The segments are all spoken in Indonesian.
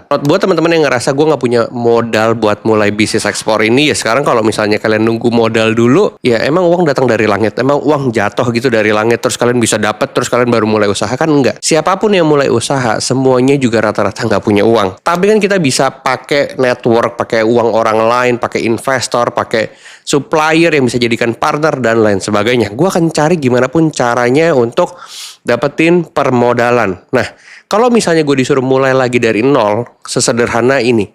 Buat teman-teman yang ngerasa gue nggak punya modal buat mulai bisnis ekspor ini, ya sekarang kalau misalnya kalian nunggu modal dulu, ya emang uang datang dari langit, emang uang jatuh gitu dari langit terus kalian bisa dapat terus kalian baru mulai usaha, kan enggak. Siapapun yang mulai usaha semuanya juga rata-rata nggak punya uang. Tapi kan kita bisa pakai network, pakai uang orang lain, pakai investor, pakai supplier yang bisa jadikan partner dan lain sebagainya. Gue akan cari gimana pun caranya untuk dapetin permodalan. Nah, kalau misalnya gue disuruh mulai lagi dari nol, sesederhana ini.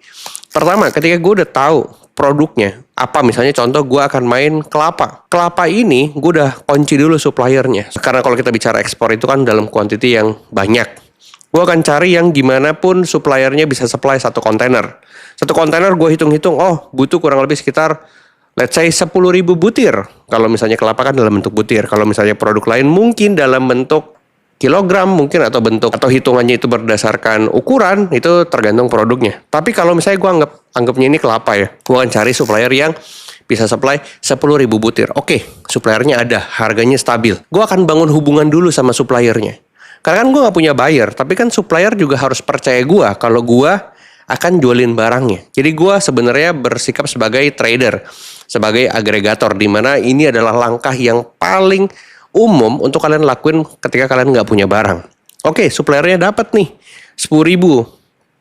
Pertama, ketika gue udah tahu produknya, apa misalnya contoh gue akan main kelapa. Kelapa ini gue udah kunci dulu suppliernya. Karena kalau kita bicara ekspor itu kan dalam kuantiti yang banyak. Gue akan cari yang gimana pun suppliernya bisa supply satu kontainer. Satu kontainer gue hitung-hitung, oh butuh kurang lebih sekitar let's say 10.000 butir. Kalau misalnya kelapa kan dalam bentuk butir. Kalau misalnya produk lain mungkin dalam bentuk kilogram mungkin atau bentuk atau hitungannya itu berdasarkan ukuran, itu tergantung produknya. Tapi kalau misalnya gue anggapnya ini kelapa ya, gue akan cari supplier yang bisa supply 10.000 butir. Oke, suppliernya ada, harganya stabil. Gue akan bangun hubungan dulu sama suppliernya. Karena kan gue nggak punya buyer, tapi kan supplier juga harus percaya gue kalau gue akan jualin barangnya. Jadi gue sebenarnya bersikap sebagai trader, sebagai agregator, di mana ini adalah langkah yang paling umum untuk kalian lakuin ketika kalian nggak punya barang. Oke, suppliernya dapat nih 10.000.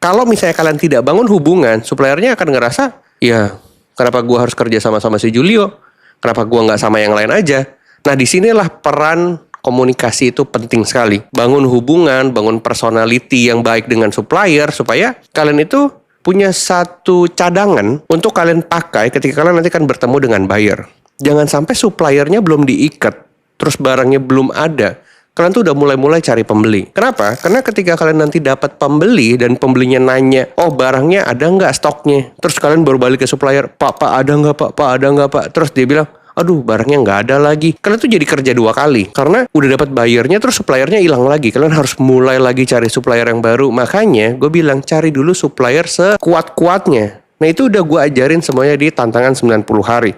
Kalau misalnya kalian tidak bangun hubungan, suppliernya akan ngerasa, ya kenapa gua harus kerja sama si Julio? Kenapa gua nggak sama yang lain aja? Nah, disinilah peran komunikasi itu penting sekali. Bangun hubungan, bangun personality yang baik dengan supplier supaya kalian itu punya satu cadangan untuk kalian pakai ketika kalian nanti akan bertemu dengan buyer. Jangan sampai suppliernya belum diikat, terus barangnya belum ada, kalian tuh udah mulai cari pembeli. Kenapa? Karena ketika kalian nanti dapat pembeli dan pembelinya nanya, oh barangnya ada nggak stoknya? Terus kalian baru balik ke supplier, Pak ada nggak Pak? Ada nggak Pak? Terus dia bilang, aduh barangnya nggak ada lagi. Kalian tuh jadi kerja 2 kali. Karena udah dapat buyernya terus suppliernya hilang lagi. Kalian harus mulai lagi cari supplier yang baru. Makanya gue bilang cari dulu supplier sekuat-kuatnya. Nah itu udah gue ajarin semuanya di tantangan 90 hari.